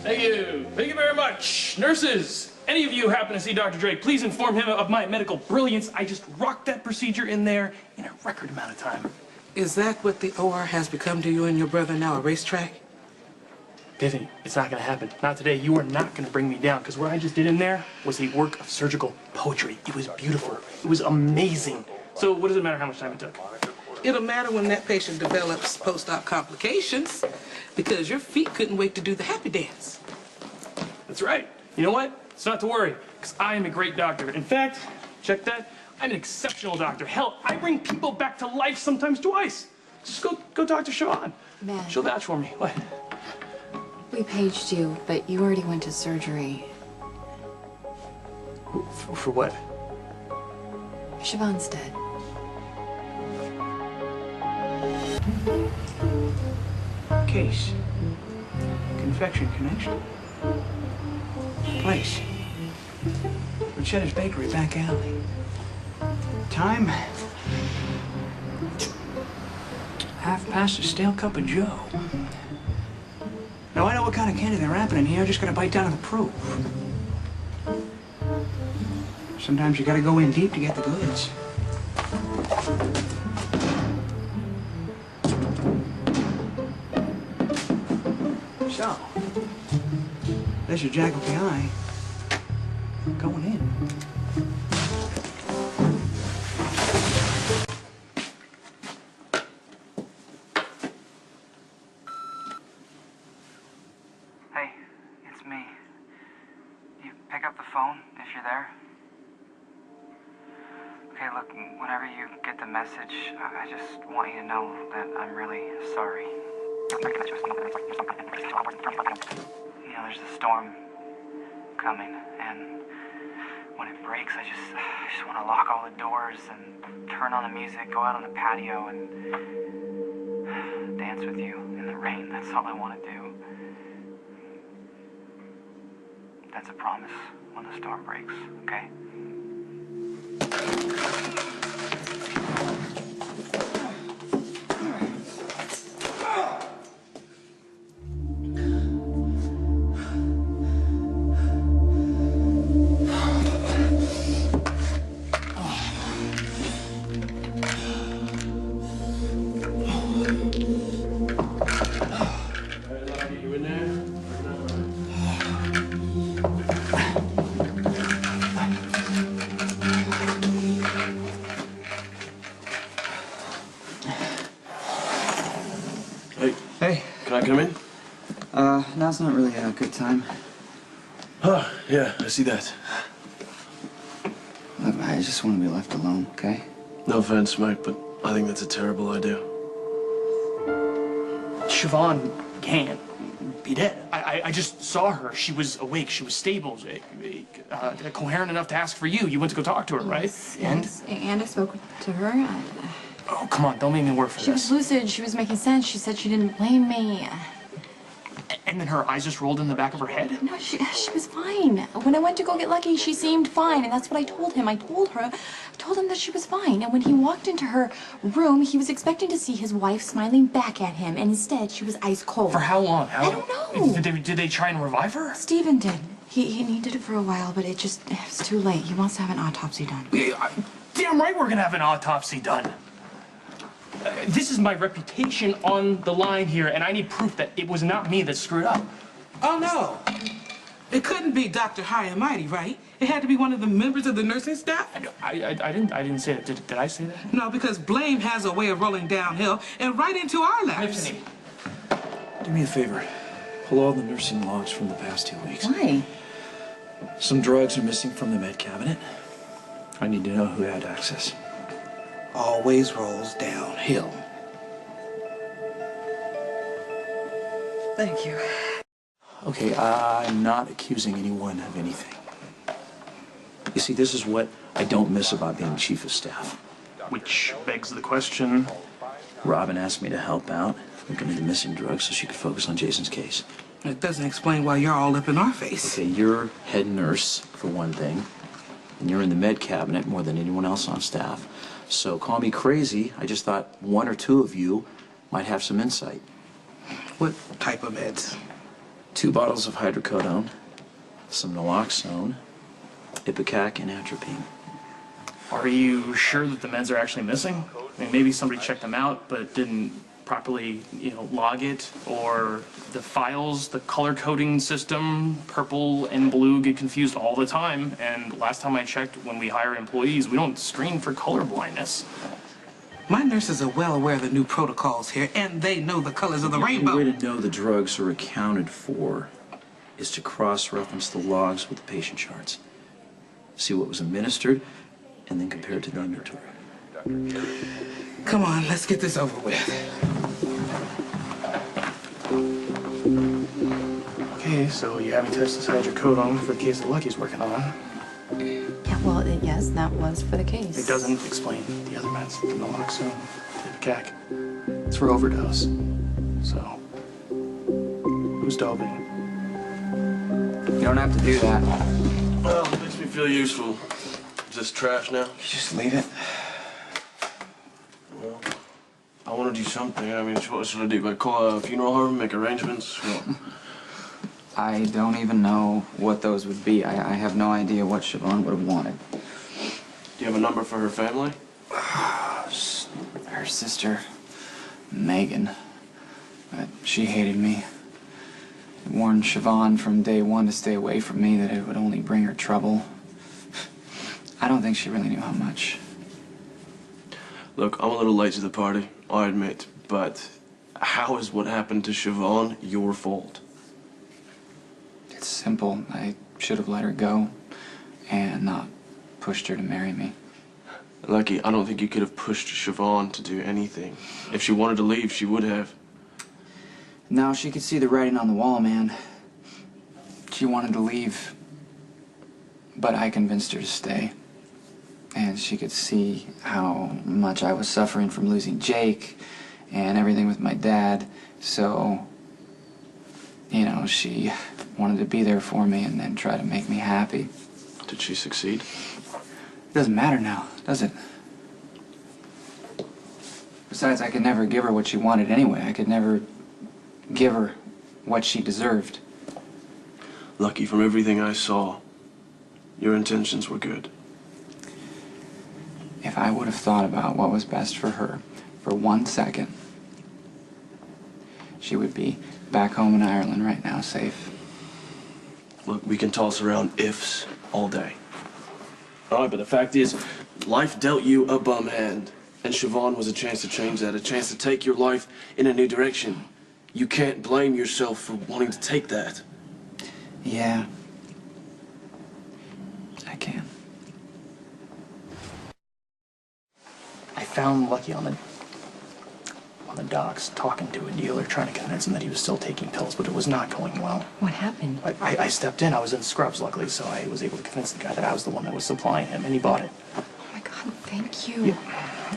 Thank you. Thank you very much. Nurses, any of you happen to see Dr. Drake, please inform him of my medical brilliance. I just rocked that procedure in there in a record amount of time. Is that what the OR has become to you and your brother now, a racetrack? Tiffany, it's not gonna happen. Not today. You are not gonna bring me down, because what I just did in there was a work of surgical poetry. It was beautiful. It was amazing. So what does it matter how much time it took? It'll matter when that patient develops post-op complications, because your feet couldn't wait to do the happy dance. That's right. You know what? It's not to worry, because I am a great doctor. In fact, check that. I'm an exceptional doctor. Hell, I bring people back to life sometimes twice. Just go talk to Siobhan. Man. She'll vouch for me. What? We paged you, but you already went to surgery. For what? Siobhan's dead. Case. Confection connection. Place. Richetta's Bakery, back alley. Time. 1/2 a stale cup of joe. Now I know what kind of candy they're wrapping in here. I just gotta bite down to the proof. Sometimes you gotta go in deep to get the goods. So, there's your jack of the eye. Going in. Hey, it's me. You pick up the phone if you're there. Okay, look, whenever you get the message, I just want you to know that I'm really sorry. You know, there's a storm coming, and when it breaks, I just want to lock all the doors and turn on the music, go out on the patio, and dance with you in the rain. That's all I want to do. That's a promise when the storm breaks, okay? Hey. Can I come in? Now's not really a good time. Oh, yeah, I see that. Look, I just want to be left alone, okay? No offense, Mike, but I think that's a terrible idea. Siobhan can't be dead. I just saw her. She was awake. She was stable. Coherent enough to ask for you. You went to go talk to her, right? Yes. And I spoke to her. Oh, come on. Don't make me work for this. She was lucid. She was making sense. She said she didn't blame me. And then her eyes just rolled in the back of her head? No, she was fine. When I went to go get Lucky, she seemed fine, and that's what I told him. I told him that she was fine. And when he walked into her room, he was expecting to see his wife smiling back at him, and instead she was ice cold. For how long? I don't know. Did they try and revive her? Steven did. He did it for a while, but it was too late. He wants to have an autopsy done. Damn right we're gonna have an autopsy done. This is my reputation on the line here, and I need proof that it was not me that screwed up. Oh, no. It couldn't be Dr. High and Mighty, right? It had to be one of the members of the nursing staff? I didn't say that. Did I say that? No, because blame has a way of rolling downhill and right into our laps. Tiffany. Do me a favor. Pull all the nursing logs from the past 2 weeks. Why? Some drugs are missing from the med cabinet. I need to know who had access. Always rolls downhill. Thank you. Okay, I'm not accusing anyone of anything. You see, this is what I don't miss about being chief of staff. Which begs the question. Robin asked me to help out, looking into missing drugs so she could focus on Jason's case. It doesn't explain why you're all up in our face. Okay, you're head nurse, for one thing, and you're in the med cabinet more than anyone else on staff. So call me crazy, I just thought one or two of you might have some insight. What type of meds? 2 bottles of hydrocodone, some naloxone, Ipecac, and atropine. Are you sure that the meds are actually missing? I mean, maybe somebody checked them out but didn't properly, log it, or the files, the color coding system, purple and blue get confused all the time. And last time I checked, when we hire employees, we don't screen for color blindness. My nurses are well aware of the new protocols here, and they know the colors of the The rainbow. only way to know the drugs are accounted for is to cross-reference the logs with the patient charts. See what was administered, and then compare it to the inventory. Come on, let's get this over with. Okay, so you haven't touched this hydrocodone for the case that Lucky's working on. Yeah, well, yes, that was for the case. It doesn't explain the other meds, the naloxone, the Ipecac. It's for overdose. So, who's doping? You don't have to do that. Well, it makes me feel useful. Is this trash now? You just leave it. Well, I want to do something. I mean, what should I do? Like call a funeral home, make arrangements? What? I don't even know what those would be. I have no idea what Siobhan would have wanted. Do you have a number for her family? Her sister, Megan. But she hated me. Warned Siobhan from day one to stay away from me, that it would only bring her trouble. I don't think she really knew how much. Look, I'm a little late to the party, I admit, but how is what happened to Siobhan your fault? It's simple. I should have let her go and not pushed her to marry me. Lucky, I don't think you could have pushed Siobhan to do anything. If she wanted to leave, she would have. No, she could see the writing on the wall, man. She wanted to leave, but I convinced her to stay. And she could see how much I was suffering from losing Jake and everything with my dad. So, she wanted to be there for me and then try to make me happy. Did she succeed? It doesn't matter now, does it? Besides, I could never give her what she wanted anyway. I could never give her what she deserved. Lucky, from everything I saw, your intentions were good. If I would have thought about what was best for her for 1 second, she would be back home in Ireland right now, safe. Look, we can toss around ifs all day. All right, but the fact is, life dealt you a bum hand, and Siobhan was a chance to change that, a chance to take your life in a new direction. You can't blame yourself for wanting to take that. Yeah, I can. I found Lucky on the docks talking to a dealer, trying to convince him that he was still taking pills, but it was not going well. What happened? I stepped in. I was in scrubs, luckily, so I was able to convince the guy that I was the one that was supplying him, and he bought it. Oh my God, thank you.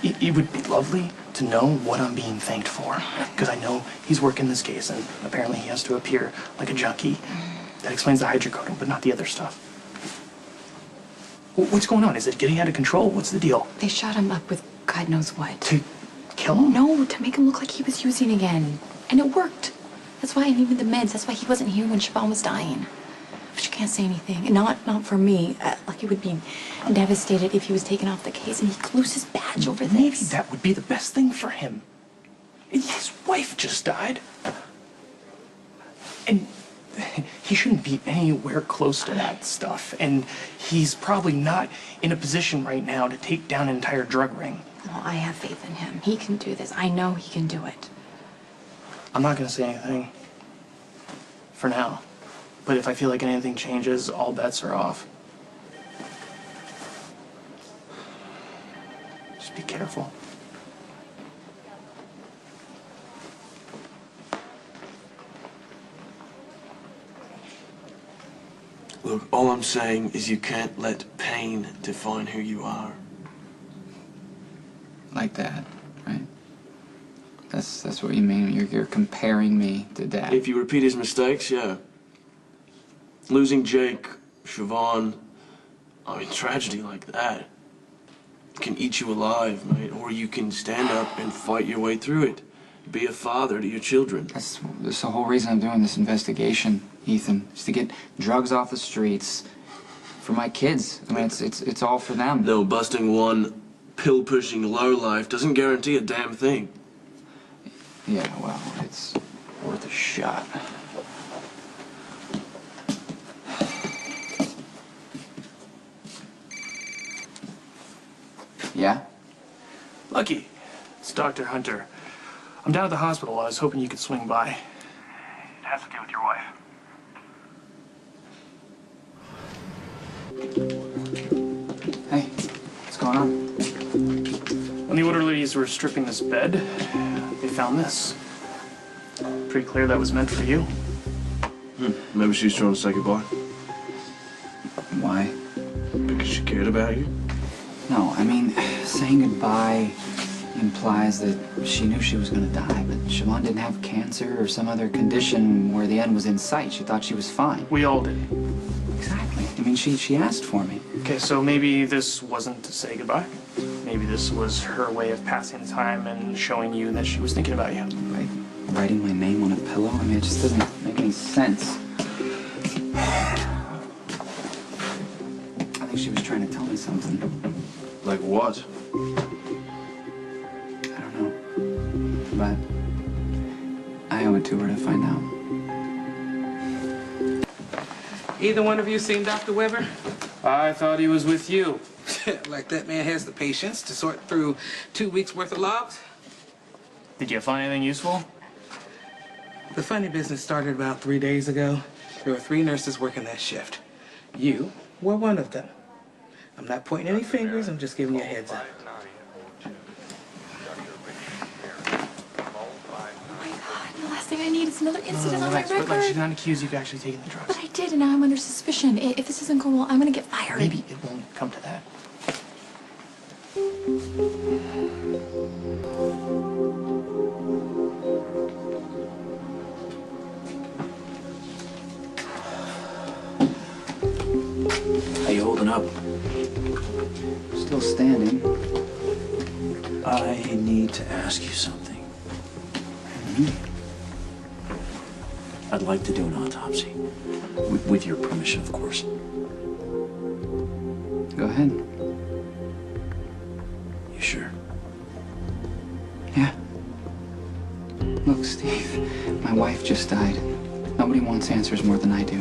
It would be lovely to know what I'm being thanked for, because I know he's working this case, and apparently he has to appear like a junkie. That explains the hydrocodone, but not the other stuff. What's going on? Is it getting out of control? What's the deal? They shot him up with God knows what. To kill him? No, to make him look like he was using again. And it worked. That's why I needed the meds. That's why he wasn't here when Siobhan was dying. But you can't say anything. And not for me. Lucky would be devastated if he was taken off the case and he could lose his badge over this. Maybe that would be the best thing for him. His wife just died. And he shouldn't be anywhere close to that stuff. And he's probably not in a position right now to take down an entire drug ring. Well, I have faith in him. He can do this. I know he can do it. I'm not going to say anything for now. But if I feel like anything changes, all bets are off. Just be careful. Look, all I'm saying is you can't let pain define who you are. Like that, right? That's what you mean. You're comparing me to Dad. If you repeat his mistakes, yeah. Losing Jake, Siobhan, tragedy like that can eat you alive, mate. Or you can stand up and fight your way through it. Be a father to your children. That's the whole reason I'm doing this investigation, Ethan. Is to get drugs off the streets for my kids. I mean, it's all for them. No, busting one pill-pushing lowlife doesn't guarantee a damn thing. Yeah, well, it's worth a shot. Yeah? Lucky, it's Dr. Hunter. I'm down at the hospital. I was hoping you could swing by. It has to do with your wife. Hey, what's going on? When the orderlies were stripping this bed, they found this. Pretty clear that was meant for you. Maybe she's trying to say goodbye. Why? Because she cared about you. No, I mean, saying goodbye implies that she knew she was gonna die, but Siobhan didn't have cancer or some other condition where the end was in sight. She thought she was fine. We all did. Exactly. I mean, she asked for me. Okay, so maybe this wasn't to say goodbye. Maybe this was her way of passing the time and showing you that she was thinking about you. Right? Writing my name on a pillow? I mean, it just doesn't make any sense. I think she was trying to tell me something. Like what? I don't know. But I owe it to her to find out. Either one of you seen Dr. Weber? I thought he was with you. Like that man has the patience to sort through 2 weeks worth of logs? Did you find anything useful? The funny business started about 3 days ago. There were 3 nurses working that shift. You were one of them. I'm not pointing any fingers, I'm just giving you a heads up. The last thing I need is another incident on my Relax, but record. she did not accuse you of actually taking the drugs. But I did, and now I'm under suspicion. If this doesn't go well, I'm gonna get fired. Maybe it won't come to that. How you holding up? Still standing. I need to ask you something. I'd like to do an autopsy. With your permission, of course. Go ahead. You sure? Yeah. Look, Steve, my wife just died. Nobody wants answers more than I do.